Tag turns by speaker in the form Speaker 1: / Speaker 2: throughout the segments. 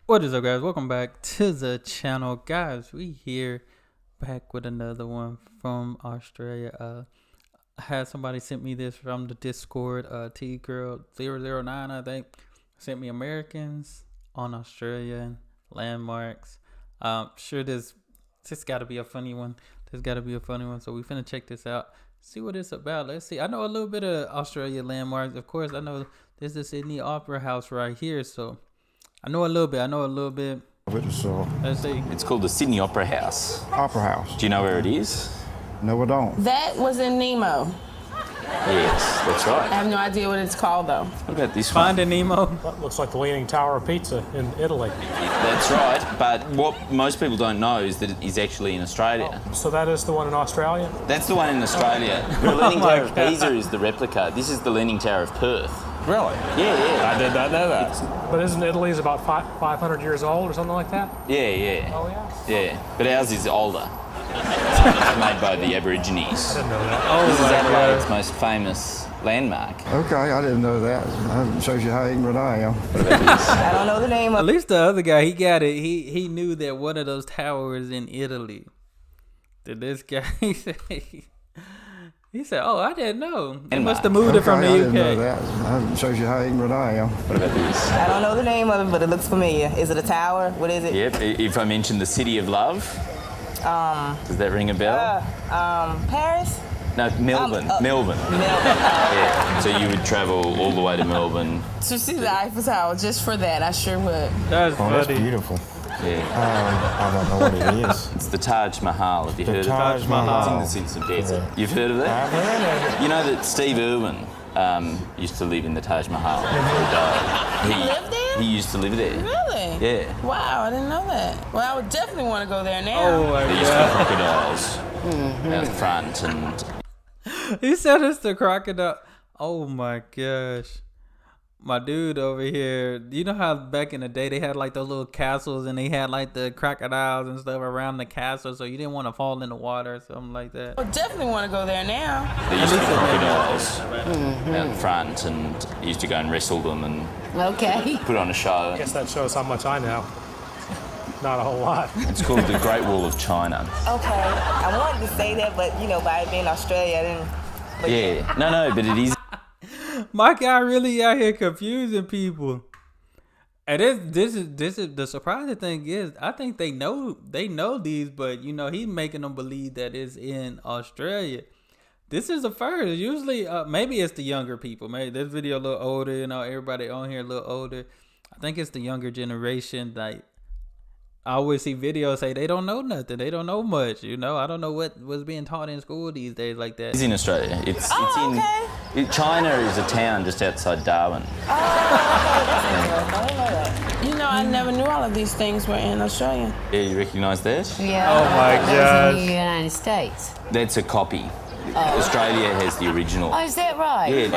Speaker 1: What is up, guys? Welcome back to the channel, guys. We here back with another one from Australia. I had somebody sent me this from the Discord. T Girl 009, I think, sent me Americans on Australian landmarks. Sure, this got to be a funny one. There's got to be a funny one. So we finna check this out. See what it's about. Let's see. I know a little bit of Australia landmarks. Of course, I know there's the Sydney Opera House right here. So I know a little bit. Let's see.
Speaker 2: It's called the Sydney Opera House.
Speaker 3: Opera House.
Speaker 2: Do you know where it is?
Speaker 3: No, I don't.
Speaker 4: That was in Nemo.
Speaker 2: Yes, that's
Speaker 4: I
Speaker 2: right.
Speaker 4: have no idea what it's called though.
Speaker 2: What about this one?
Speaker 1: Finding Nemo.
Speaker 5: That looks like the Leaning Tower of Pizza in Italy.
Speaker 2: That's right. But what most people don't know is that it is actually in Australia.
Speaker 5: So that is the one in Australia?
Speaker 2: That's the one in Australia. The Leaning Tower of Pisa is the replica. This is the Leaning Tower of Perth.
Speaker 5: Really?
Speaker 2: Yeah.
Speaker 5: I did not know that. But isn't Italy's about 500 years old or something like that?
Speaker 2: Yeah.
Speaker 5: Oh, yeah?
Speaker 2: Yeah. But ours is older. It's made by the Aborigines.
Speaker 5: I didn't know that.
Speaker 2: This is Adelaide's most famous landmark.
Speaker 3: Okay, I didn't know that. That shows you how ignorant I am.
Speaker 4: I don't know the name
Speaker 1: At
Speaker 4: of
Speaker 1: least the other guy, he got it. He knew that one of those towers in Italy. Did this guy he said, "Oh, I didn't know. They must have moved it from the
Speaker 3: I
Speaker 1: UK."
Speaker 3: didn't know that. That shows you how ignorant I am.
Speaker 2: What about this?
Speaker 4: I don't know the name of it, but it looks familiar. Is it a tower? What is it?
Speaker 2: Yep. If I mention the City of Love, does that ring a bell?
Speaker 4: Paris?
Speaker 2: No, Melbourne. Melbourne.
Speaker 4: Melbourne.
Speaker 2: Yeah. So you would travel all the way to Melbourne.
Speaker 4: To see the Eiffel Tower, just for that, I sure would.
Speaker 1: That's
Speaker 3: Oh, that's
Speaker 1: funny.
Speaker 3: beautiful.
Speaker 2: Yeah.
Speaker 3: I don't know what it is.
Speaker 2: It's the Taj Mahal. Have you heard of it?
Speaker 3: Taj Mahal.
Speaker 2: It's in the Simpson Desert. You've heard of it?
Speaker 3: I've heard of it.
Speaker 2: You know that Steve Irwin used to live in the Taj Mahal.
Speaker 4: He lived there?
Speaker 2: He used to live there.
Speaker 4: Really?
Speaker 2: Yeah.
Speaker 4: Wow, I didn't know that. Well, I would definitely want to go there now.
Speaker 1: Oh my
Speaker 2: There used to be
Speaker 1: god.
Speaker 2: crocodiles out front, and
Speaker 1: He said it's the crocodile. Oh my gosh. My dude over here, you know how back in the day they had like those little castles and they had like the crocodiles and stuff around the castle, so you didn't want to fall in the water or something like that.
Speaker 4: I would definitely want to go there now.
Speaker 2: there used to be crocodiles out front, and he used to go and wrestle them and
Speaker 6: Okay.
Speaker 2: put on a show.
Speaker 5: I guess that shows how much I know. Not a whole lot.
Speaker 2: It's called the Great Wall of China.
Speaker 4: Okay. I wanted to say that, but by it being Australia, I didn't. But
Speaker 2: Yeah. No, but it is.
Speaker 1: My guy really out here confusing people. And this is the surprising thing is I think they know these, but he's making them believe that it's in Australia. This is the first. Usually, maybe it's the younger people. Maybe this video a little older. Everybody on here a little older. I think it's the younger generation. Like I always see videos say they don't know nothing. They don't know much. I don't know what was being taught in school these days like that.
Speaker 2: It's in Australia. It's
Speaker 4: okay.
Speaker 2: China is a town just outside Darwin.
Speaker 4: I never knew all of these things were in Australia.
Speaker 2: Yeah, you recognise that?
Speaker 6: Yeah.
Speaker 1: Oh my
Speaker 6: Those
Speaker 1: gosh.
Speaker 6: in the United States.
Speaker 2: That's a copy. Australia has the original.
Speaker 6: Oh, is that right?
Speaker 2: Yeah,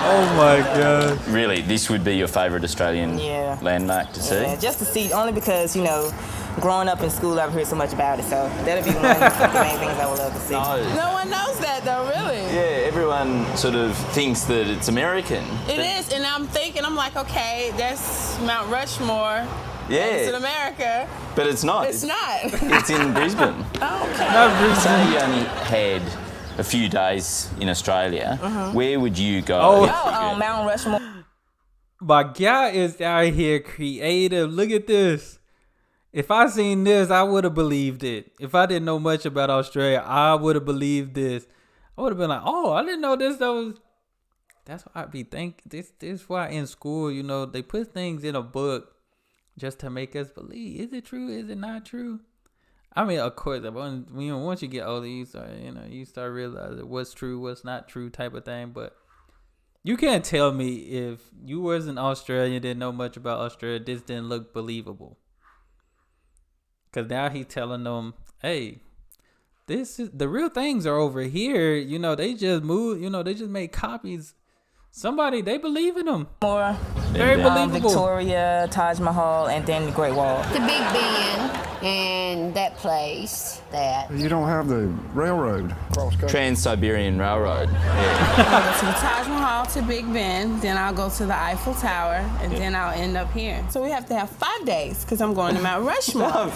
Speaker 1: Oh my god.
Speaker 2: really, this would be your favourite Australian
Speaker 4: Yeah.
Speaker 2: landmark to see?
Speaker 4: Yeah, just to see, only because, growing up in school, I've heard so much about it. So that'd be one of the main things I would love to see. No one knows that, though, really.
Speaker 2: Yeah, everyone sort of thinks that it's American.
Speaker 4: It is, and I'm like, okay, that's Mount Rushmore. It's in
Speaker 2: Yeah,
Speaker 4: America.
Speaker 2: but it's not.
Speaker 4: It's not.
Speaker 2: It's in Brisbane.
Speaker 4: Okay.
Speaker 2: Say you only had a few days in Australia, where would you go?
Speaker 4: Oh, Mount Rushmore.
Speaker 1: My guy is out here creative. Look at this. If I seen this, I would have believed it. If I didn't know much about Australia, I would have believed this. I would have been like, oh, I didn't know this. That's why I be thinking. This is why in school, they put things in a book just to make us believe. Is it true? Is it not true? I mean, of course, once you get older, you start realizing what's true, what's not true type of thing. But you can't tell me if you was an Australian, didn't know much about Australia, this didn't look believable. Because now he's telling them, hey, this is the real things are over here. They just moved, they just made copies Somebody, they believe in them.
Speaker 4: More.
Speaker 1: Very believable.
Speaker 4: Victoria, Taj Mahal, and then the Great Wall.
Speaker 6: The Big Ben and that place. That.
Speaker 3: You don't have the railroad cross country.
Speaker 2: Trans-Siberian Railroad.
Speaker 7: I'll go to the Taj Mahal to Big Ben, then I'll go to the Eiffel Tower, and then I'll end up here. So we have to have 5 days because I'm going to Mount Rushmore.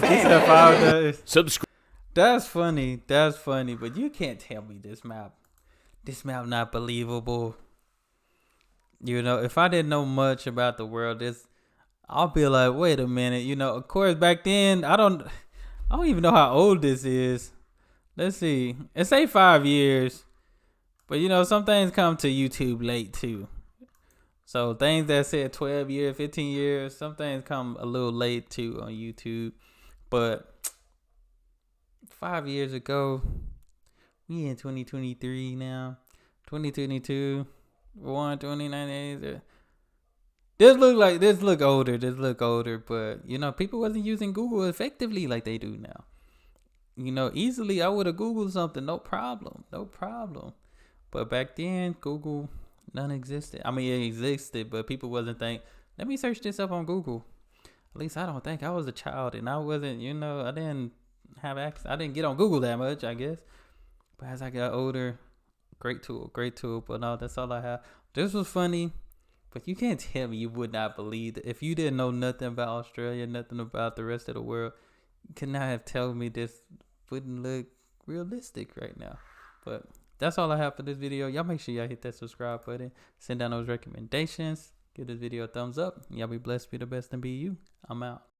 Speaker 2: Subscribe.
Speaker 1: That's funny. That's funny. But you can't tell me this map not believable. You know, if I didn't know much about the world, I'll be like, wait a minute. You know, of course, back then, I don't even know how old this is. Let's see. It say 5 years. But, you know, some things come to YouTube late, too. So, things that said 12 years, 15 years, some things come a little late, too, on YouTube. But 5 years ago, we in 2023 now. 2022. 2019. This look older, but you know, people wasn't using Google effectively like they do now. You know, easily I would have Googled something, no problem. But back then, Google none existed. I mean, it existed, but people wasn't think, let me search this up on Google. At least I don't think. I was a child and I wasn't, you know, I didn't have access. I didn't get on Google that much, I guess. But as I got older, great tool. But no, that's all I have. This was funny, but you can't tell me you would not believe that. If you didn't know nothing about Australia, nothing about the rest of the world, you could not have told me this wouldn't look realistic right now. But that's all I have for this video. Y'all make sure y'all hit that subscribe button. Send down those recommendations. Give this video a thumbs up. Y'all be blessed, be the best, and be you. I'm out.